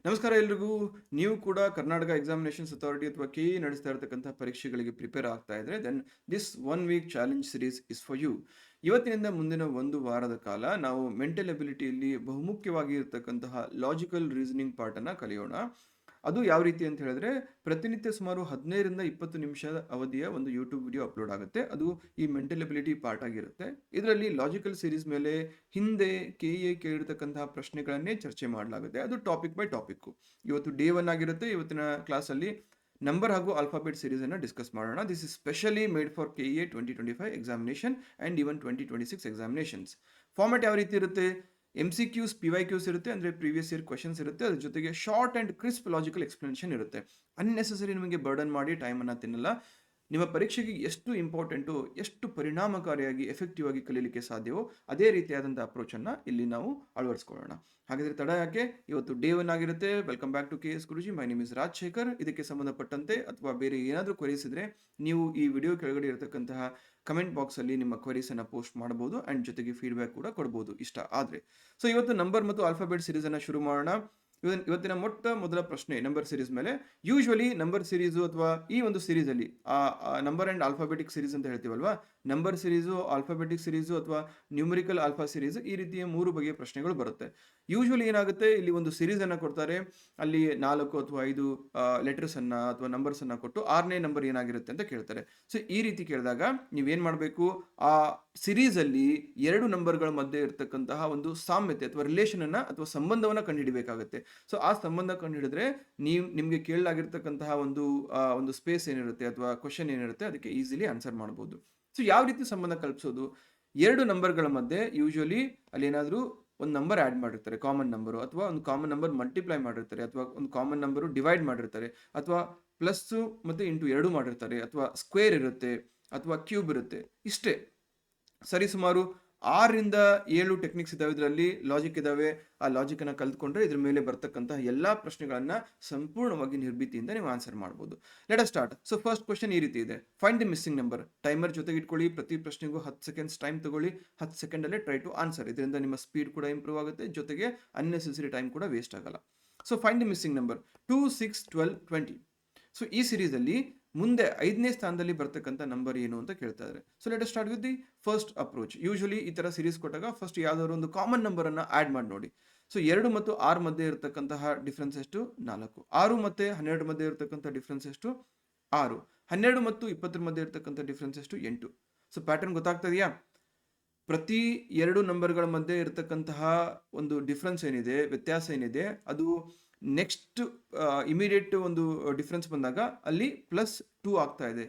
ನಮಸ್ಕಾರ ಎಲ್ರಿಗೂ. ನೀವು ಕೂಡ ಕರ್ನಾಟಕ ಎಕ್ಸಾಮಿನೇಷನ್ಸ್ ಅಥಾರಿಟಿ ಅಥವಾ ಕೆಇ ನಡೆಸ್ತಾ ಇರತಕ್ಕಂಥ ಪರೀಕ್ಷೆಗಳಿಗೆ ಪ್ರಿಪೇರ್ ಆಗ್ತಾ ಇದ್ರೆ then this 1 week challenge series is for you. ಇವತ್ತಿನಿಂದ ಮುಂದಿನ ಒಂದು ವಾರದ ಕಾಲ ನಾವು ಮೆಂಟಲ್ ಎಬಿಲಿಟಿಯಲ್ಲಿ ಬಹುಮುಖ್ಯವಾಗಿ ಇರತಕ್ಕಂತಹ ಲಾಜಿಕಲ್ ರೀಸನಿಂಗ್ ಪಾರ್ಟನ್ನು ಕಲಿಯೋಣ. ಅದು ಯಾವ ರೀತಿ ಅಂತ ಹೇಳಿದ್ರೆ, ಪ್ರತಿನಿತ್ಯ ಸುಮಾರು 15ರಿಂದ 20 ನಿಮಿಷದ ಅವಧಿಯ ಒಂದು ಯೂಟ್ಯೂಬ್ ವಿಡಿಯೋ ಅಪ್ಲೋಡ್ ಆಗುತ್ತೆ. ಅದು ಈ ಮೆಂಟಲ್ ಎಬಿಲಿಟಿ ಪಾರ್ಟ್ ಆಗಿರುತ್ತೆ. ಇದರಲ್ಲಿ ಲಾಜಿಕಲ್ ಸೀರೀಸ್ ಮೇಲೆ ಹಿಂದೆ ಕೆಇಎ ಕೇಳಿರ್ತಕ್ಕಂತಹ ಪ್ರಶ್ನೆಗಳನ್ನೇ ಚರ್ಚೆ ಮಾಡಲಾಗುತ್ತೆ. ಅದು ಟಾಪಿಕ್ ಬೈ ಟಾಪಿಕ್. ಇವತ್ತು ಡೇ 1 ಆಗಿರುತ್ತೆ. ಇವತ್ತಿನ ಕ್ಲಾಸಲ್ಲಿ ನಂಬರ್ ಹಾಗೂ ಆಲ್ಫಾಬೆಟ್ ಸೀರೀಸ್ ಅನ್ನು ಡಿಸ್ಕಸ್ ಮಾಡೋಣ. This is specially made for KEA 2025 examination and even 2026 examinations. Format ಯಾವ ರೀತಿ ಇರುತ್ತೆ? MCQs, PYQs ಇರುತ್ತೆ, ಅಂದರೆ ಪ್ರೀವಿಯಸ್ ಇಯರ್ ಕ್ವಶನ್ಸ್ ಇರುತ್ತೆ. ಅದ್ರ ಜೊತೆಗೆ short and crisp logical explanation ಇರುತ್ತೆ. ಅನ್ನೆಸೆಸರಿ ನಿಮಗೆ ಬರ್ಡನ್ ಮಾಡಿ ಟೈಮನ್ನು ತಿನ್ನಲ್ಲ. ನಿಮ್ಮ ಪರೀಕ್ಷೆಗೆ ಎಷ್ಟು ಇಂಪಾರ್ಟೆಂಟು, ಎಷ್ಟು ಪರಿಣಾಮಕಾರಿಯಾಗಿ ಎಫೆಕ್ಟಿವ್ ಆಗಿ ಕಲೀಲಿಕ್ಕೆ ಸಾಧ್ಯವೋ ಅದೇ ರೀತಿಯಾದಂಥ ಅಪ್ರೋಚನ್ನು ಇಲ್ಲಿ ನಾವು ಅಳವಡಿಸ್ಕೊಳ್ಳೋಣ. ಹಾಗಾದರೆ ತಡ ಯಾಕೆ? ಇವತ್ತು ಡೇ 1 ಆಗಿರುತ್ತೆ. Welcome back to KS Guruji. My name is Rajashekhar. ಇದಕ್ಕೆ ಸಂಬಂಧಪಟ್ಟಂತೆ ಅಥವಾ ಬೇರೆ ಏನಾದರೂ ಕ್ವರೀಸ್ ಇದ್ದರೆ ನೀವು ಈ ವಿಡಿಯೋ ಕೆಳಗಡೆ ಇರತಕ್ಕಂತಹ ಕಮೆಂಟ್ ಬಾಕ್ಸಲ್ಲಿ ನಿಮ್ಮ ಕ್ವರೀಸನ್ನು ಪೋಸ್ಟ್ ಮಾಡ್ಬೋದು ಆ್ಯಂಡ್ ಜೊತೆಗೆ ಫೀಡ್ಬ್ಯಾಕ್ ಕೂಡ ಕೊಡ್ಬೋದು ಇಷ್ಟ ಆದರೆ. ಸೊ ಇವತ್ತು ನಂಬರ್ ಮತ್ತು ಆಲ್ಫಾಬೆಟ್ ಸೀರೀಸನ್ನು ಶುರು ಮಾಡೋಣ. ಇವತ್ತಿನ ಮೊದಲ ಪ್ರಶ್ನೆ ನಂಬರ್ ಸೀರೀಸ್ ಮೇಲೆ. ಯೂಶ್ವಲಿ ನಂಬರ್ ಸೀರೀಸು ಅಥವಾ ಈ ಒಂದು ಸೀರೀಸಲ್ಲಿ ನಂಬರ್ ಆ್ಯಂಡ್ ಆಲ್ಫಾಬೆಟಿಕ್ ಸೀರೀಸ್ ಅಂತ ಹೇಳ್ತೀವಲ್ವಾ, ನಂಬರ್ ಸೀರೀಸು, ಆಲ್ಫಾಬೆಟಿಕ್ ಸೀರೀಸು ಅಥವಾ ನ್ಯೂಮರಿಕಲ್ ಆಲ್ಫಾ ಸೀರೀಸ್, ಈ ರೀತಿಯ 3 ಬಗೆಯ ಪ್ರಶ್ನೆಗಳು ಬರುತ್ತೆ. ಯೂಶ್ವಲಿ ಏನಾಗುತ್ತೆ, ಇಲ್ಲಿ ಒಂದು ಸೀರೀಸನ್ನು ಕೊಡ್ತಾರೆ, ಅಲ್ಲಿ 4 ಅಥವಾ 5 ಲೆಟರ್ಸನ್ನು ಅಥವಾ ನಂಬರ್ಸನ್ನು ಕೊಟ್ಟು 6ನೇ ನಂಬರ್ ಏನಾಗಿರುತ್ತೆ ಅಂತ ಕೇಳ್ತಾರೆ. ಸೊ ಈ ರೀತಿ ಕೇಳಿದಾಗ ನೀವೇನು ಮಾಡಬೇಕು, ಆ ಸಿರೀಸಲ್ಲಿ 2 ನಂಬರ್ಗಳ ಮಧ್ಯೆ ಇರತಕ್ಕಂತಹ ಒಂದು ಸಾಮ್ಯತೆ ಅಥವಾ ರಿಲೇಷನನ್ನು ಅಥವಾ ಸಂಬಂಧವನ್ನು ಕಂಡುಹಿಡಬೇಕಾಗುತ್ತೆ. ಸೊ ಆ ಸಂಬಂಧ ಕಂಡುಹಿಡಿದ್ರೆ ನಿಮಗೆ ಕೇಳಲಾಗಿರ್ತಕ್ಕಂತಹ ಒಂದು ಸ್ಪೇಸ್ ಏನಿರುತ್ತೆ ಅಥವಾ ಕ್ವಶನ್ ಏನಿರುತ್ತೆ ಅದಕ್ಕೆ ಈಸಿಲಿ ಆನ್ಸರ್ ಮಾಡ್ಬೋದು. ಸೊ ಯಾವ ರೀತಿ ಸಂಬಂಧ ಕಲ್ಪಿಸೋದು? 2 ನಂಬರ್ಗಳ ಮಧ್ಯೆ ಯೂಶುವಲಿ ಅಲ್ಲಿ ಏನಾದರೂ ಒಂದು ನಂಬರ್ ಆ್ಯಡ್ ಮಾಡಿರ್ತಾರೆ, ಕಾಮನ್ ನಂಬರು, ಅಥವಾ ಒಂದು ಕಾಮನ್ ನಂಬರ್ ಮಲ್ಟಿಪ್ಲೈ ಮಾಡಿರ್ತಾರೆ, ಅಥವಾ ಒಂದು ಕಾಮನ್ ನಂಬರು ಡಿವೈಡ್ ಮಾಡಿರ್ತಾರೆ, ಅಥವಾ ಪ್ಲಸ್ಸು ಮತ್ತು ಇಂಟು 2 ಮಾಡಿರ್ತಾರೆ, ಅಥವಾ ಸ್ಕ್ವೇರ್ ಇರುತ್ತೆ, ಅಥವಾ ಕ್ಯೂಬ್ ಇರುತ್ತೆ. ಇಷ್ಟೇ. ಸರಿಸುಮಾರು 6ರಿಂದ 7 ಟೆಕ್ನಿಕ್ಸ್ ಇದಾವೆ, ಇದರಲ್ಲಿ ಲಾಜಿಕ್ ಇದಾವೆ. ಆ ಲಾಜಿಕನ್ನು ಕಲ್ತ್ಕೊಂಡ್ರೆ ಇದ್ರ ಮೇಲೆ ಬರ್ತಕ್ಕಂತಹ ಎಲ್ಲ ಪ್ರಶ್ನೆಗಳನ್ನು ಸಂಪೂರ್ಣವಾಗಿ ನಿರ್ಭೀತಿಯಿಂದ ನೀವು ಆನ್ಸರ್ ಮಾಡ್ಬೋದು. Let us start. So first question ಈ ರೀತಿ ಇದೆ. Find the missing number. Timer ಜೊತೆಗೆ ಇಟ್ಕೊಳ್ಳಿ. ಪ್ರತಿ ಪ್ರಶ್ನೆಗೂ 10 ಸೆಕೆಂಡ್ಸ್ ಟೈಮ್ ತಗೊಳ್ಳಿ. 10 ಸೆಕೆಂಡಲ್ಲೇ ಟ್ರೈ ಟು ಆನ್ಸರ್. ಇದರಿಂದ ನಿಮ್ಮ ಸ್ಪೀಡ್ ಕೂಡ ಇಂಪ್ರೂವ್ ಆಗುತ್ತೆ, ಜೊತೆಗೆ ಅನ್ನೆಸೆಸರಿ ಟೈಮ್ ಕೂಡ ವೇಸ್ಟ್ ಆಗಲ್ಲ. So find the missing number 2, 6, 12, 20. So ಈ ಸಿರೀಸಲ್ಲಿ ಮುಂದೆ 5ನೇ ಸ್ಥಾನದಲ್ಲಿ ಬರ್ತಕ್ಕಂಥ ನಂಬರ್ ಏನು ಅಂತ ಕೇಳ್ತಾ ಇದ್ದಾರೆ. So let us start with the first approach. Usually ಈ ಥರ ಸಿರೀಸ್ ಕೊಟ್ಟಾಗ ಫಸ್ಟ್ ಯಾವ್ದಾದ್ರು ಒಂದು ಕಾಮನ್ ನಂಬರನ್ನು ಆ್ಯಡ್ ಮಾಡಿ ನೋಡಿ. ಸೊ 2 ಮತ್ತು 6 ಮಧ್ಯೆ ಇರತಕ್ಕಂತಹ ಡಿಫ್ರೆನ್ಸ್ ಎಷ್ಟು? 4. 6 ಮತ್ತು 12 ಮಧ್ಯೆ ಇರತಕ್ಕಂಥ ಡಿಫ್ರೆನ್ಸ್ ಎಷ್ಟು? 6. 12 ಮತ್ತು 20 ಮಧ್ಯೆ ಇರತಕ್ಕಂಥ ಡಿಫ್ರೆನ್ಸ್ ಎಷ್ಟು? 8. ಸೊ ಪ್ಯಾಟರ್ನ್ ಗೊತ್ತಾಗ್ತಾ ಇದೆಯಾ? ಪ್ರತಿ 2 ನಂಬರ್ಗಳ ಮಧ್ಯೆ ಇರತಕ್ಕಂತಹ ಒಂದು ಡಿಫ್ರೆನ್ಸ್ ಏನಿದೆ, ವ್ಯತ್ಯಾಸ ಏನಿದೆ, ಅದು ನೆಕ್ಸ್ಟ್ ಇಮಿಡಿಯೇಟ್ ಒಂದು ಡಿಫ್ರೆನ್ಸ್ ಬಂದಾಗ ಅಲ್ಲಿ +2 ಆಗ್ತಾ ಇದೆ,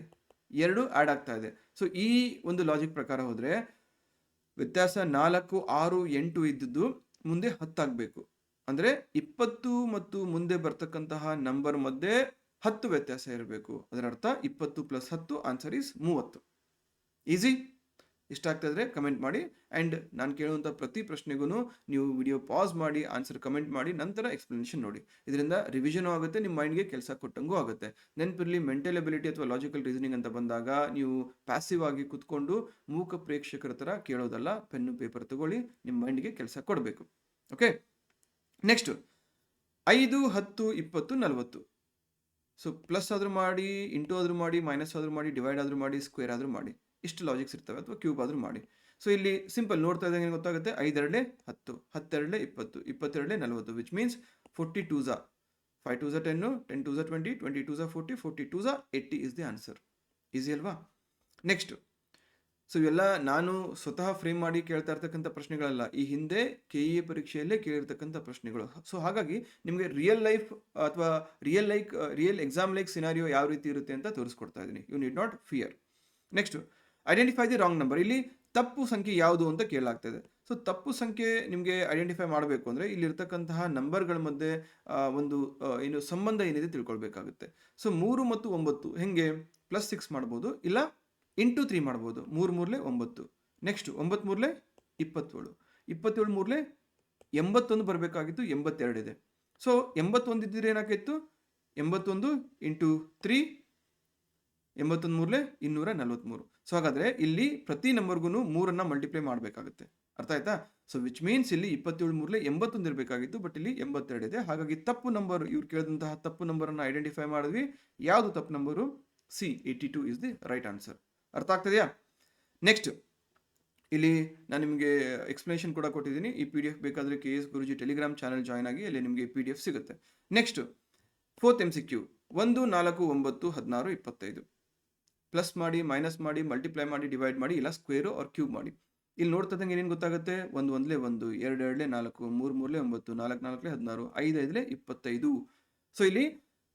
2 ಆ್ಯಡ್ ಆಗ್ತಾ ಇದೆ. ಸೊ ಈ ಒಂದು ಲಾಜಿಕ್ ಪ್ರಕಾರ ಹೋದರೆ ವ್ಯತ್ಯಾಸ 4, 6, 8 ಇದ್ದದ್ದು ಮುಂದೆ 10 ಆಗಬೇಕು. ಅಂದರೆ 20 ಮತ್ತು ಮುಂದೆ ಬರ್ತಕ್ಕಂತಹ ನಂಬರ್ ಮಧ್ಯೆ 10 ವ್ಯತ್ಯಾಸ ಇರಬೇಕು. ಅದರ ಅರ್ಥ 20 + 10 ಆನ್ಸರ್ ಈಸ್ 30. ಈಸಿ? ಇಷ್ಟ ಆಗ್ತಾ ಇದ್ರೆ ಕಮೆಂಟ್ ಮಾಡಿ. ಆ್ಯಂಡ್ ನಾನು ಕೇಳುವಂಥ ಪ್ರತಿ ಪ್ರಶ್ನೆಗೂ ನೀವು ವಿಡಿಯೋ ಪಾಸ್ ಮಾಡಿ ಆನ್ಸರ್ ಕಮೆಂಟ್ ಮಾಡಿ, ನಂತರ ಎಕ್ಸ್ಪ್ಲನೇಷನ್ ನೋಡಿ. ಇದರಿಂದ ರಿವಿಷನ್ ಆಗುತ್ತೆ, ನಿಮ್ಮ ಮೈಂಡ್ಗೆ ಕೆಲಸ ಕೊಟ್ಟಂಗೂ ಆಗುತ್ತೆ. ನೆನಪಿರಲಿ, ಮೆಂಟಲ್ ಎಬಿಲಿಟಿ ಅಥವಾ ಲಾಜಿಕಲ್ ರೀಸನಿಂಗ್ ಅಂತ ಬಂದಾಗ ನೀವು ಪ್ಯಾಸಿವ್ ಆಗಿ ಕುತ್ಕೊಂಡು ಮೂಕ ಪ್ರೇಕ್ಷಕರ ಥರ ಕೇಳೋದಲ್ಲ. ಪೆನ್ನು ಪೇಪರ್ ತಗೊಳ್ಳಿ, ನಿಮ್ಮ ಮೈಂಡ್ಗೆ ಕೆಲಸ ಕೊಡಬೇಕು. Okay, next 5, 10, 20, 40. ಸೊ ಪ್ಲಸ್ ಆದರೂ ಮಾಡಿ, ಇಂಟು ಆದರೂ ಮಾಡಿ, ಮೈನಸ್ ಆದರೂ ಮಾಡಿ, ಡಿವೈಡ್ ಆದರೂ ಮಾಡಿ, ಸ್ಕ್ವೇರ್ ಆದರೂ ಮಾಡಿ. ಇಷ್ಟು ಲಾಜಿಕ್ಸ್ ಇರ್ತವೆ, ಅಥವಾ ಕ್ಯೂಬ್ ಆದರೂ ಮಾಡಿ. ಸೊ ಇಲ್ಲಿ ಸಿಂಪಲ್ ನೋಡ್ತಾ ಇದ್ದಂಗೆ ಏನು ಗೊತ್ತಾಗುತ್ತೆ, 5 2 10, 10 2 20, 22 40, which means 40 2s, 5 2s 10, 10 2s 20, 20 2s 40, 40 2s 80 is the answer. Easy ಅಲ್ವಾ? ನೆಕ್ಸ್ಟ್. ಸೊ ಇವೆಲ್ಲ ನಾನು ಸ್ವತಃ ಫ್ರೇಮ್ ಮಾಡಿ ಕೇಳ್ತಾ ಇರ್ತಕ್ಕಂಥ ಪ್ರಶ್ನೆಗಳಲ್ಲ, ಈ ಹಿಂದೆ KEA ಪರೀಕ್ಷೆಯಲ್ಲೇ ಕೇಳಿರ್ತಕ್ಕಂಥ ಪ್ರಶ್ನೆಗಳು. ಸೊ ಹಾಗಾಗಿ ನಿಮಗೆ ರಿಯಲ್ ಲೈಫ್ ಅಥವಾ ರಿಯಲ್ ಎಕ್ಸಾಮ್ ಲೈಕ್ ಸಿನಾರಿಯೋ ಯಾವ ರೀತಿ ಇರುತ್ತೆ ಅಂತ ತೋರಿಸ್ಕೊಡ್ತಾ ಇದ್ದೀನಿ. You need not fear. Next, identify the wrong number. ಇಲ್ಲಿ ತಪ್ಪು ಸಂಖ್ಯೆ ಯಾವುದು ಅಂತ ಕೇಳಲಾಗ್ತದೆ. ಸೊ ತಪ್ಪು ಸಂಖ್ಯೆ ನಿಮಗೆ ಐಡೆಂಟಿಫೈ ಮಾಡಬೇಕು ಅಂದರೆ ಇಲ್ಲಿರ್ತಕ್ಕಂತಹ ನಂಬರ್ಗಳ ಮಧ್ಯೆ ಏನು ಸಂಬಂಧ ಏನಿದೆ ತಿಳ್ಕೊಳ್ಬೇಕಾಗುತ್ತೆ. ಸೊ 3 ಮತ್ತು 9 ಹೆಂಗೆ? +6 ಮಾಡ್ಬೋದು, ಇಲ್ಲ ಇಂಟು 3 ಮಾಡ್ಬೋದು. 3 3 9. ನೆಕ್ಸ್ಟ್ 9 3 27, 27 3 81 ಬರಬೇಕಾಗಿತ್ತು, 82 ಇದೆ. ಸೊ 81 ಇದ್ದರೆ ಏನಾಗಿತ್ತು? 81 ಇಂಟು 3, 81 3 243. ಸೊ ಹಾಗಾದರೆ ಇಲ್ಲಿ ಪ್ರತಿ ನಂಬರ್ಗೂ 3ಅನ್ನು ಮಲ್ಟಿಪ್ಲೈ ಮಾಡಬೇಕಾಗುತ್ತೆ. ಅರ್ಥ ಆಯ್ತಾ? ಸೊ ವಿಚ್ ಮೀನ್ಸ್ ಇಲ್ಲಿ 27 ಮೂರಲೆ 81 ಇರಬೇಕಾಗಿತ್ತು, ಬಟ್ ಇಲ್ಲಿ 82 ಇದೆ. ಹಾಗಾಗಿ ತಪ್ಪು ನಂಬರ್, ಇವ್ರು ಕೇಳಿದಂತಹ ತಪ್ಪು ನಂಬರನ್ನು ಐಡೆಂಟಿಫೈ ಮಾಡಿದ್ವಿ. ಯಾವುದು ತಪ್ಪು number? C, 82 is the right answer. ಅರ್ಥ ಆಗ್ತದೆಯಾ? ನೆಕ್ಸ್ಟ್ ಇಲ್ಲಿ ನಾನು ನಿಮಗೆ ಎಕ್ಸ್ಪ್ಲನೇಷನ್ ಕೂಡ ಕೊಟ್ಟಿದ್ದೀನಿ. ಈ PDF ಬೇಕಾದರೆ KS ಗುರುಜಿ ಟೆಲಿಗ್ರಾಮ್ ಚಾನಲ್ ಜಾಯ್ನ್ ಆಗಿ, ಅಲ್ಲಿ ನಿಮಗೆ PDF ಸಿಗುತ್ತೆ. Next 4th MCQ 1, 4, 9, 16, 25. ಪ್ಲಸ್ ಮಾಡಿ, ಮೈನಸ್ ಮಾಡಿ, ಮಲ್ಟಿಪ್ಲೈ ಮಾಡಿ, ಡಿವೈಡ್ ಮಾಡಿ, ಇಲ್ಲ ಸ್ಕ್ವೇರು ಆರ್ ಕ್ಯೂಬ್ ಮಾಡಿ. ಇಲ್ಲಿ ನೋಡ್ತದಂಗೆ ಏನೇನು ಗೊತ್ತಾಗುತ್ತೆ? 1 1 1, 2 2 4, 3 3 9, 4 4 16, 5 5 25. ಸೊ ಇಲ್ಲಿ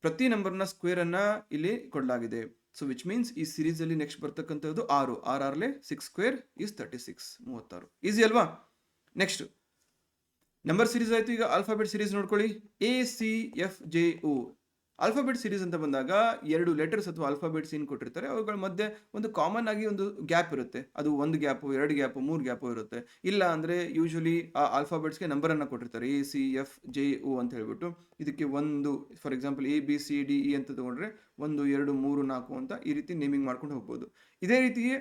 ಪ್ರತಿ ನಂಬರ್ನ ಸ್ಕ್ವೇರ್ ಅನ್ನ ಇಲ್ಲಿ ಕೊಡಲಾಗಿದೆ. ಸೊ ವಿಚ್ ಮೀನ್ಸ್ ಈ ಸೀರೀಸ್ ಅಲ್ಲಿ ನೆಕ್ಸ್ಟ್ ಬರ್ತಕ್ಕಂಥದ್ದು 6. 6 6 ಸ್ಕ್ವೇರ್ ಇಸ್ 36, 36. ಈಸಿ ಅಲ್ವಾ? ನೆಕ್ಸ್ಟ್ ನಂಬರ್ ಸೀರೀಸ್ ಆಯ್ತು. ಈಗ ಆಲ್ಫಾಬೆಟ್ ಸೀರೀಸ್ ನೋಡ್ಕೊಳ್ಳಿ. ACFJO. ಆಲ್ಫಾಬೆಟ್ ಸೀರೀಸ್ ಅಂತ ಬಂದಾಗ 2 ಲೆಟರ್ಸ್ ಅಥವಾ ಆಲ್ಫಾಬೆಟ್ಸ್ ಏನು ಕೊಟ್ಟಿರ್ತಾರೆ, ಅವುಗಳ ಮಧ್ಯೆ ಒಂದು ಕಾಮನ್ ಆಗಿ ಒಂದು ಗ್ಯಾಪ್ ಇರುತ್ತೆ. ಅದು 1 ಗ್ಯಾಪು, 2 ಗ್ಯಾಪು, 3 ಗ್ಯಾಪು ಇರುತ್ತೆ. ಇಲ್ಲ ಅಂದ್ರೆ ಯೂಶಲಿ ಆ ಆಲ್ಫಾಬೆಟ್ಸ್ಗೆ ನಂಬರ್ ಅನ್ನ ಕೊಟ್ಟಿರ್ತಾರೆ, ACFJO ಅಂತ ಹೇಳ್ಬಿಟ್ಟು. ಇದಕ್ಕೆ ಒಂದು, ಫಾರ್ ಎಕ್ಸಾಂಪಲ್ ABCDE ಅಂತ ತಗೊಂಡ್ರೆ 1 2 3 4 ಅಂತ ಈ ರೀತಿ ನೇಮಿಂಗ್ ಮಾಡ್ಕೊಂಡು ಹೋಗ್ಬೋದು. ಇದೇ ರೀತಿಯೇ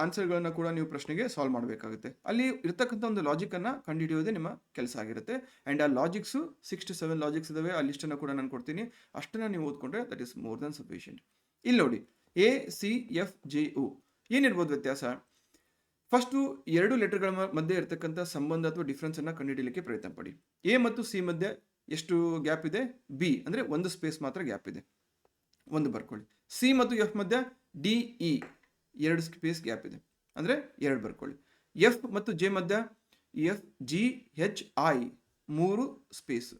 ಆನ್ಸರ್ಗಳನ್ನ ಕೂಡ ನೀವು ಪ್ರಶ್ನೆಗೆ ಸಾಲ್ವ್ ಮಾಡಬೇಕಾಗುತ್ತೆ. ಅಲ್ಲಿ ಇರ್ತಕ್ಕಂಥ ಒಂದು ಲಾಜಿಕ್ ಅನ್ನ ಕಂಡುಹಿಡಿಯೋದೇ ನಿಮ್ಮ ಕೆಲಸ ಆಗಿರುತ್ತೆ. ಅಂಡ್ ಆ ಲಾಜಿಕ್ಸ್ 6 to 7 ಲಾಜಿಕ್ಸ್ ಇದಾವೆ. ಆ ಲಿಸ್ಟ್ ಅನ್ನ ಕೂಡ ನಾನು ಕೊಡ್ತೀನಿ. ಅಷ್ಟನ್ನ ನೀವು ಓದ್ಕೊಂಡ್ರೆ that is more than sufficient. ಇಲ್ಲಿ ನೋಡಿ, ACFJO ಏನಿರ್ಬೋದು ವ್ಯತ್ಯಾಸ? ಫಸ್ಟ್ 2 ಲೆಟರ್ಗಳ ಮಧ್ಯೆ ಇರತಕ್ಕಂಥ ಸಂಬಂಧ ಅಥವಾ ಡಿಫ್ರೆನ್ಸ್ ಅನ್ನ ಕಂಡುಹಿಡಿಯಲಿಕ್ಕೆ ಪ್ರಯತ್ನ ಪಡಿ. A ಮತ್ತು C ಮಧ್ಯೆ ಎಷ್ಟು ಗ್ಯಾಪ್ ಇದೆ? B ಅಂದ್ರೆ 1 ಸ್ಪೇಸ್ ಮಾತ್ರ ಗ್ಯಾಪ್ ಇದೆ, 1 ಬರ್ಕೊಳ್ಳಿ. C ಮತ್ತು F ಮಧ್ಯೆ DE 2 ಸ್ಪೇಸ್ ಗ್ಯಾಪ್ ಇದೆ, ಅಂದ್ರೆ 2 ಬರ್ಕೊಳ್ಳಿ. F ಮತ್ತು J ಮಧ್ಯ FGHI 3 ಸ್ಪೇಸ್.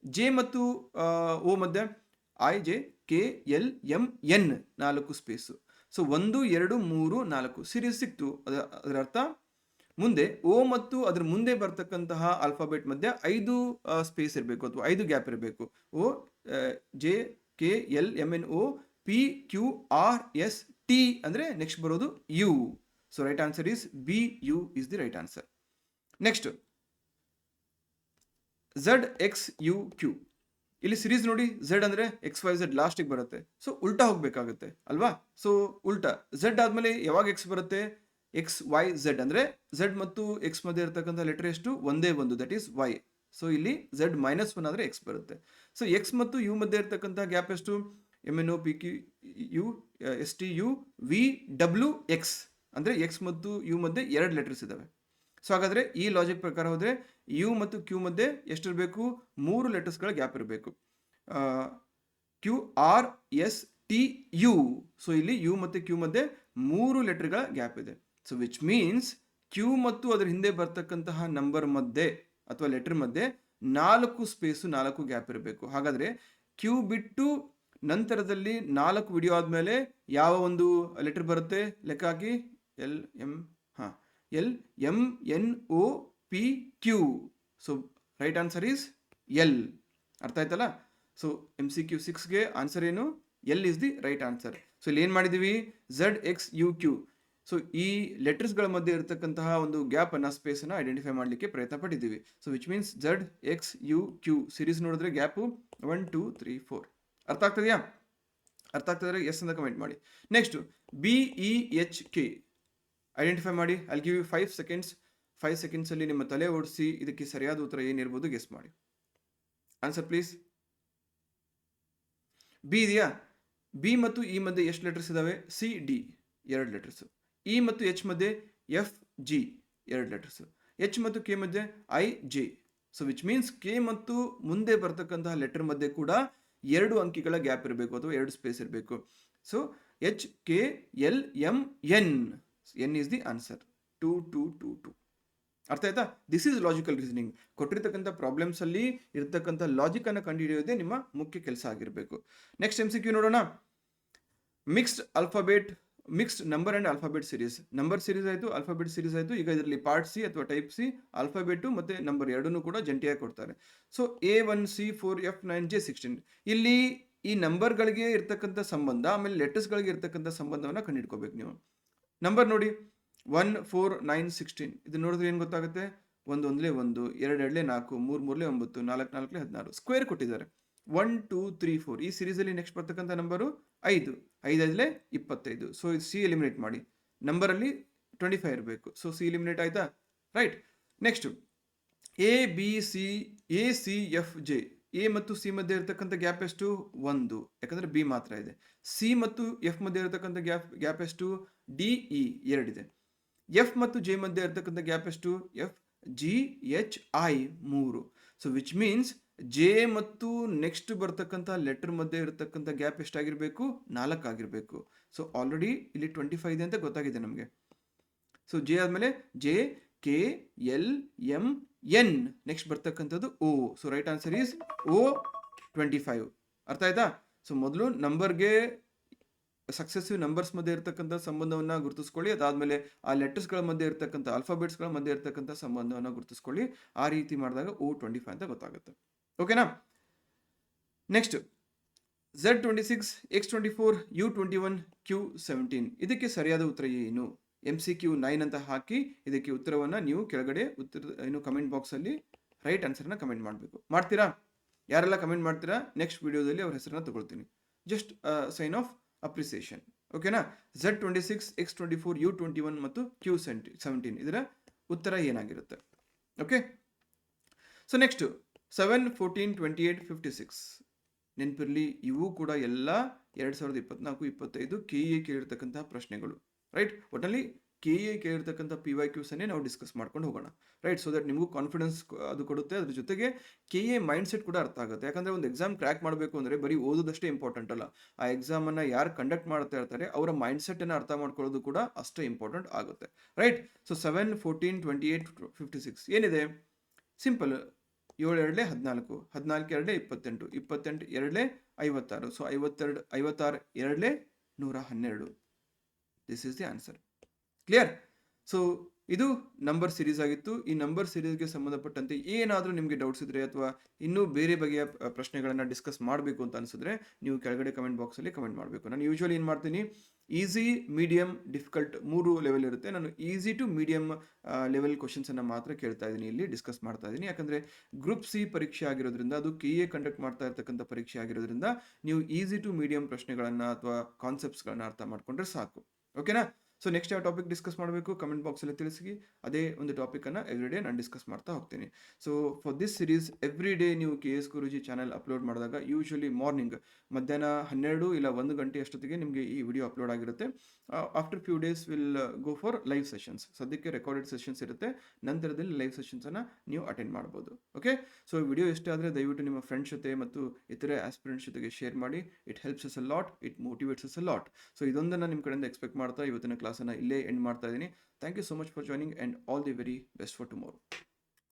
J ಮತ್ತು O ಮಧ್ಯ IJKLMN 4 ಸ್ಪೇಸ್. ಸೊ 1 2 3 4 ಸೀರೀಸ್ ಸಿಕ್ತು. ಅದರ ಅರ್ಥ ಮುಂದೆ O ಮತ್ತು ಅದ್ರ ಮುಂದೆ ಬರ್ತಕ್ಕಂತಹ ಆಲ್ಫಾಬೆಟ್ ಮಧ್ಯ 5 ಸ್ಪೇಸ್ ಇರಬೇಕು ಅಥವಾ 5 ಗ್ಯಾಪ್ ಇರಬೇಕು. O JKLMNO PQRST ಅಂದ್ರೆ ನೆಕ್ಸ್ಟ್ ಬರೋದು U. So right answer is BU is the right answer. Next ZXUQ. ಇಲ್ಲಿ ಸಿರೀಸ್ ನೋಡಿ, Z ಅಂದ್ರೆ XYZ ಲಾಸ್ಟಿಗೆ ಬರುತ್ತೆ. ಸೊ ಉಲ್ಟಾ ಹೋಗ್ಬೇಕಾಗುತ್ತೆ ಅಲ್ವಾ? ಸೊ ಉಲ್ಟಾ Z ಆದ್ಮೇಲೆ ಯಾವಾಗ X ಬರುತ್ತೆ? XYZ ಅಂದ್ರೆ Z ಮತ್ತು X ಮಧ್ಯೆ ಇರತಕ್ಕಂಥ ಲೆಟರ್ ಎಷ್ಟು? ಒಂದೇ ಒಂದು, ದಟ್ ಈಸ್ Y. ಸೊ ಇಲ್ಲಿ Z-1 ಆದ್ರೆ X ಬರುತ್ತೆ. ಸೊ X ಮತ್ತು U ಮಧ್ಯೆ ಇರತಕ್ಕಂಥ ಗ್ಯಾಪ್ ಎಷ್ಟು? MNOPQ STU VWX ಅಂದ್ರೆ X ಮತ್ತು U ಮಧ್ಯೆ 2 ಲೆಟರ್ಸ್ ಇದಾವೆ. ಸೊ ಹಾಗಾದ್ರೆ ಈ ಲಾಜಿಕ್ ಪ್ರಕಾರ ಹೋದ್ರೆ U ಮತ್ತು Q ಮಧ್ಯೆ ಎಷ್ಟಿರಬೇಕು? 3 ಲೆಟರ್ಸ್ಗಳ ಗ್ಯಾಪ್ ಇರಬೇಕು. QRSTU. ಸೊ ಇಲ್ಲಿ U ಮತ್ತು Q ಮಧ್ಯೆ 3 ಲೆಟರ್ಗಳ ಗ್ಯಾಪ್ ಇದೆ. ಸೊ ವಿಚ್ ಮೀನ್ಸ್ Q ಮತ್ತು ಅದರ ಹಿಂದೆ ಬರ್ತಕ್ಕಂತಹ ನಂಬರ್ ಮಧ್ಯೆ ಅಥವಾ ಲೆಟರ್ ಮಧ್ಯೆ 4 ಸ್ಪೇಸು, 4 ಗ್ಯಾಪ್ ಇರಬೇಕು. ಹಾಗಾದ್ರೆ Q ಬಿಟ್ಟು ನಂತರದಲ್ಲಿ 4 ವಿಡಿಯೋ ಆದ್ಮೇಲೆ ಯಾವ ಒಂದು ಲೆಟರ್ ಬರುತ್ತೆ? ಲೆಕ್ಕ ಹಾಕಿ. LMNOPQ. So right answer is L. ಅರ್ಥ ಆಯ್ತಲ್ಲ? ಸೊ MCQ 6ಗೆ ಆನ್ಸರ್ ಏನು? L is the right answer. So ಇಲ್ಲಿ ಏನ್ ಮಾಡಿದೀವಿ? ZXUQ. ಸೊ ಈ ಲೆಟರ್ಸ್ಗಳ ಮಧ್ಯೆ ಇರತಕ್ಕಂತಹ ಒಂದು ಗ್ಯಾಪ್ ಅನ್ನ, ಸ್ಪೇಸ್ ಅನ್ನ ಐಡೆಂಟಿಫೈ ಮಾಡಲಿಕ್ಕೆ ಪ್ರಯತ್ನ ಪಟ್ಟಿದ್ದೀವಿ. So which means ZXUQ series ನೋಡಿದ್ರೆ ಗ್ಯಾಪು 1 2 3 4. ಅರ್ಥ ಆಗ್ತದೆಯಾ? ಅರ್ಥ ಆಗ್ತದ್ರೆ ಎಸ್ ಅಂತ ಕಮೆಂಟ್ ಮಾಡಿ. ನೆಕ್ಸ್ಟ್ BEHK ಐಡೆಂಟಿಫೈ ಮಾಡಿ. I give you 5 seconds. 5 seconds ಅಲ್ಲಿ ನಿಮ್ಮ ತಲೆ ಓಡಿಸಿ ಇದಕ್ಕೆ ಸರಿಯಾದ ಉತ್ತರ ಏನಿರ್ಬೋದು ಗೆಸ್ ಮಾಡಿ. Answer please. ಬಿ ಇದೆಯಾ? ಬಿ ಮತ್ತು ಇ ಮಧ್ಯೆ ಎಷ್ಟು ಲೆಟರ್ಸ್ ಇದಾವೆ? CD 2 letters. ಇ ಮತ್ತು H ಮಧ್ಯೆ FG 2 ಲೆಟರ್ಸ್. H ಮತ್ತು K ಮಧ್ಯೆ IJ. So which means K ಮತ್ತು ಮುಂದೆ ಬರ್ತಕ್ಕಂತಹ ಲೆಟರ್ ಮಧ್ಯೆ ಕೂಡ 2 ಅಂಕಿಗಳ ಗ್ಯಾಪ್ ಇರಬೇಕು ಅಥವಾ 2 ಸ್ಪೇಸ್ ಇರಬೇಕು. So HKLMN N is the answer. 2 2 2 2. ಅರ್ಥ ಆಯ್ತಾ? This is logical reasoning. ಕೊಟ್ಟಿರ್ತಕ್ಕಂಥ ಪ್ರಾಬ್ಲಮ್ಸ್ ಅಲ್ಲಿ ಇರತಕ್ಕಂಥ ಲಾಜಿಕ್ ಅನ್ನು ಕಂಡುಹಿಡಿಯೋದೇ ನಿಮ್ಮ ಮುಖ್ಯ ಕೆಲಸ ಆಗಿರಬೇಕು. ನೆಕ್ಸ್ಟ್ MCQ ನೋಡೋಣ. Mixed number and alphabet series. Number series ಆಯಿತು, ಆಲ್ಫಾಬೆಟ್ ಸೀರೀಸ್ ಆಯಿತು. ಈಗ ಇದರಲ್ಲಿ ಪಾರ್ಟ್ ಸಿ ಅಥವಾ ಟೈಪ್ ಸಿ, ಆಲ್ಫಾಬೆಟ್ ಮತ್ತೆ ನಂಬರ್ 2 ಕೂಡ ಜಂಟಿಯಾಗಿ ಕೊಡ್ತಾರೆ. So A1C4F9J16. ಇಲ್ಲಿ ಈ ನಂಬರ್ಗಳಿಗೆ ಇರ್ತಕ್ಕಂಥ ಸಂಬಂಧ, ಆಮೇಲೆ ಲೆಟರ್ಸ್ಗಳಿಗೆ ಇರ್ತಕ್ಕಂಥ ಸಂಬಂಧವನ್ನು ಕಂಡುಹಿಡ್ಕೋಬೇಕು ನೀವು. ನಂಬರ್ ನೋಡಿ, 1 4 9 16. ಇದು ನೋಡಿದ್ರೆ ಏನು ಗೊತ್ತಾಗುತ್ತೆ? 1 1 1, 2 2 4, 3 3 9, 4 4 16. ಸ್ಕ್ವೇರ್ ಕೊಟ್ಟಿದ್ದಾರೆ. 1 2 3 4. ಈ ಸೀರೀಸ್ ಅಲ್ಲಿ ನೆಕ್ಸ್ಟ್ ಬರ್ತಕ್ಕಂಥ ನಂಬರು 5. 5 5 25. ಸೊ ಇದು ಸಿ ಎಲಿಮಿನೇಟ್ ಮಾಡಿ. ನಂಬರ್ ಅಲ್ಲಿ 25 ಇರಬೇಕು. ಸೊ ಸಿ ಎಲಿಮಿನೇಟ್ ಆಯ್ತಾ? ರೈಟ್. ನೆಕ್ಸ್ಟ್ ABCEF ಎ ಮತ್ತು ಸಿ ಮಧ್ಯೆ ಇರತಕ್ಕಂಥ ಗ್ಯಾಪ್ ಎಷ್ಟು 1, ಯಾಕಂದ್ರೆ ಬಿ ಮಾತ್ರ ಇದೆ. ಸಿ ಮತ್ತು ಎಫ್ ಮಧ್ಯೆ ಇರತಕ್ಕಂಥ ಗ್ಯಾಪ್ ಎಷ್ಟು DE 2 ಇದೆ. ಎಫ್ ಮತ್ತು ಜೆ ಮಧ್ಯೆ ಇರತಕ್ಕಂಥ ಗ್ಯಾಪ್ ಎಷ್ಟು FGHI 3. So which means J ಮತ್ತು ನೆಕ್ಸ್ಟ್ ಬರ್ತಕ್ಕಂಥ ಲೆಟರ್ ಮಧ್ಯೆ ಇರತಕ್ಕಂಥ ಗ್ಯಾಪ್ ಎಷ್ಟಾಗಿರ್ಬೇಕು 4 ಆಗಿರ್ಬೇಕು. ಸೊ ಆಲ್ರೆಡಿ ಇಲ್ಲಿ 25 ಇದೆ ಅಂತ ಗೊತ್ತಾಗಿದೆ ನಮಗೆ. ಸೊ ಜೆ ಆದ್ಮೇಲೆ JKLMN, ನೆಕ್ಸ್ಟ್ ಬರ್ತಕ್ಕಂಥದ್ದು O. So right answer is O25. ಅರ್ಥ ಆಯ್ತಾ? ಸೊ ಮೊದಲು ನಂಬರ್ಗೆ ಸಕ್ಸೆಸಿವ್ ನಂಬರ್ಸ್ ಮಧ್ಯೆ ಇರತಕ್ಕಂಥ ಸಂಬಂಧವನ್ನ ಗುರುತಿಸ್ಕೊಳ್ಳಿ. ಅದಾದ್ಮೇಲೆ ಆ ಲೆಟರ್ಸ್ಗಳ ಮಧ್ಯೆ ಇರತಕ್ಕಂಥ ಆಲ್ಫಾಬೆಟ್ಸ್ಗಳ ಮಧ್ಯೆ ಇರತಕ್ಕಂಥ ಸಂಬಂಧವನ್ನ ಗುರುತಿಸ್ಕೊಳ್ಳಿ. ಆ ರೀತಿ ಮಾಡಿದಾಗ O25 ಅಂತ ಗೊತ್ತಾಗುತ್ತೆ. ಓಕೆನಾ? Next Z26, X24, U21, Q17. ಇದಕ್ಕೆ ಸರಿಯಾದ ಉತ್ತರ ಏನು? MCQ 9 ಅಂತ ಹಾಕಿ ಇದಕ್ಕೆ ಉತ್ತರವನ್ನ ನೀವು ಕೆಳಗಡೆ ಕಮೆಂಟ್ ಬಾಕ್ಸ್ ಅಲ್ಲಿ ರೈಟ್ ಆನ್ಸರ್ನ ಕಮೆಂಟ್ ಮಾಡಬೇಕು. ಮಾಡ್ತೀರಾ? ಯಾರೆಲ್ಲ ಕಮೆಂಟ್ ಮಾಡ್ತೀರಾ ನೆಕ್ಸ್ಟ್ ವಿಡಿಯೋದಲ್ಲಿ ಅವ್ರ ಹೆಸರನ್ನ ತಗೊಳ್ತೀನಿ. Just sign of appreciation. ಓಕೆನಾ? Z26, X24, U21 ಮತ್ತು Q17 ಇದರ ಉತ್ತರ ಏನಾಗಿರುತ್ತೆ? ಓಕೆ. ಸೊ ನೆಕ್ಸ್ಟ್ 7, 14, 28, 56 ನೆನಪಿರಲಿ, ಇವು ಕೂಡ ಎಲ್ಲ 2024-25 KE ಕೇಳಿರ್ತಕ್ಕಂತಹ ಪ್ರಶ್ನೆಗಳು. ರೈಟ್? ಒಟ್ಟಲ್ಲಿ KE ಕೇಳಿರ್ತಕ್ಕಂಥ PYQs ಅನ್ನೇ ನಾವು ಡಿಸ್ಕಸ್ ಮಾಡ್ಕೊಂಡು ಹೋಗೋಣ. ರೈಟ್? ಸೊ ದಟ್ ನಿಮಗೂ ಕಾನ್ಫಿಡೆನ್ಸ್ ಅದು ಕೊಡುತ್ತೆ. ಅದ್ರ ಜೊತೆಗೆ KE ಮೈಂಡ್ ಸೆಟ್ ಕೂಡ ಅರ್ಥ ಆಗುತ್ತೆ. ಯಾಕಂದ್ರೆ ಒಂದು ಎಕ್ಸಾಮ್ ಕ್ರ್ಯಾಕ್ ಮಾಡಬೇಕು ಅಂದ್ರೆ ಬರೀ ಓದೋದಷ್ಟೇ ಇಂಪಾರ್ಟೆಂಟ್ ಅಲ್ಲ. ಆ ಎಕ್ಸಾಮ್ ಅನ್ನ ಯಾರು ಕಂಡಕ್ಟ್ ಮಾಡ್ತಾ ಇರ್ತಾರೆ ಅವರ ಮೈಂಡ್ ಸೆಟ್ ಅನ್ನ ಅರ್ಥ ಮಾಡ್ಕೊಳ್ಳೋದು ಕೂಡ ಅಷ್ಟೇ ಇಂಪಾರ್ಟೆಂಟ್ ಆಗುತ್ತೆ. ರೈಟ್? ಸೊ 7, 14, 28, 56 ಏನಿದೆ? Simple. 7 2 14, 14 2 28, 28 2 56. So 52, 56 2 112. This is the answer. Clear? So ಇದು ನಂಬರ್ ಸಿರೀಸ್ ಆಗಿತ್ತು. ಈ ನಂಬರ್ ಸಿರೀಸ್ಗೆ ಸಂಬಂಧಪಟ್ಟಂತೆ ಏನಾದರೂ ನಿಮಗೆ ಡೌಟ್ಸ್ ಇದ್ರೆ ಅಥವಾ ಇನ್ನೂ ಬೇರೆ ಬಗೆಯ ಪ್ರಶ್ನೆಗಳನ್ನು ಡಿಸ್ಕಸ್ ಮಾಡಬೇಕು ಅಂತ ಅನಿಸಿದ್ರೆ ನೀವು ಕೆಳಗಡೆ ಕಮೆಂಟ್ ಬಾಕ್ಸಲ್ಲಿ ಕಮೆಂಟ್ ಮಾಡಬೇಕು. ನಾನು ಯೂಶ್ವಲಿ ಏನು ಮಾಡ್ತೀನಿ, ಈಸಿ, ಮೀಡಿಯಂ, ಡಿಫಿಕಲ್ಟ್ 3 ಲೆವೆಲ್ ಇರುತ್ತೆ. ನಾನು ಈಸಿ ಟು ಮೀಡಿಯಂ ಲೆವೆಲ್ ಕ್ವಶನ್ಸನ್ನು ಮಾತ್ರ ಕೇಳ್ತಾ ಇದ್ದೀನಿ, ಇಲ್ಲಿ ಡಿಸ್ಕಸ್ ಮಾಡ್ತಾ ಇದ್ದೀನಿ. ಯಾಕಂದರೆ ಗ್ರೂಪ್ ಸಿ ಪರೀಕ್ಷೆ ಆಗಿರೋದ್ರಿಂದ, ಅದು KE ಕಂಡಕ್ಟ್ ಮಾಡ್ತಾ ಇರ್ತಕ್ಕಂಥ ಪರೀಕ್ಷೆ ಆಗಿರೋದ್ರಿಂದ ನೀವು ಈಸಿ ಟು ಮೀಡಿಯಂ ಪ್ರಶ್ನೆಗಳನ್ನು ಅಥವಾ ಕಾನ್ಸೆಪ್ಟ್ಸ್ಗಳನ್ನು ಅರ್ಥ ಮಾಡ್ಕೊಂಡ್ರೆ ಸಾಕು. ಓಕೆನಾ? ಸೊ ನೆಕ್ಸ್ಟ್ ಯಾವ ಟಾಪಿಕ್ ಡಿಸ್ಕಸ್ ಮಾಡಬೇಕು ಕಮೆಂಟ್ ಬಾಕ್ಸಲ್ಲಿ ತಿಳಿಸಿ. ಅದೇ ಒಂದು ಟಾಪಿಕನ್ನು ಎವ್ರಿ ಡೇ ನಾನು ಡಿಸ್ಕಸ್ ಮಾಡ್ತಾ ಹೋಗ್ತೀನಿ. So for this series every day ನೀವು KS ಗುರೂಜಿ ಚಾನಲ್ ಅಪ್ಲೋಡ್ ಮಾಡಿದಾಗ ಯೂಶ್ವಲಿ ಮಾರ್ನಿಂಗ್ ಮಧ್ಯಾಹ್ನ 12 ಇಲ್ಲ 1 ಗಂಟೆ ಅಷ್ಟೊತ್ತಿಗೆ ನಿಮಗೆ ಈ ವಿಡಿಯೋ ಅಪ್ಲೋಡ್ ಆಗಿರುತ್ತೆ. After few days will go for live sessions. ಸದ್ಯಕ್ಕೆ ರೆಕಾರ್ಡೆಡ್ ಸೆಷನ್ಸ್ ಇರುತ್ತೆ, ನಂತರದಲ್ಲಿ ಲೈವ್ ಸೆಷನ್ಸನ್ನು ನೀವು ಅಟೆಂಡ್ ಮಾಡ್ಬೋದು. ಓಕೆ. ಸೊ ವಿಡಿಯೋ ಇಷ್ಟ ಆದರೆ ದಯವಿಟ್ಟು ನಿಮ್ಮ ಫ್ರೆಂಡ್ಸ್ ಜೊತೆ ಮತ್ತು ಇತರೆ ಆಸ್ಪಿರೆಂಟ್ಸ್ ಜೊತೆಗೆ ಶೇರ್ ಮಾಡಿ. It helps us a lot, it motivates us a lot. So ಇದೊಂದನ್ನು ನಿಮ್ಮ ಕಡೆಯಿಂದ ಎಕ್ಸ್ಪೆಕ್ಟ್ ಮಾಡ್ತಾ ಇವತ್ತಿನ ಕ್ಲಾಸನ್ನು ಇಲ್ಲೇ ಎಂಡ್ ಮಾಡ್ತಾ ಇದ್ದೀನಿ. Thank you so much for joining and all the very best for tomorrow.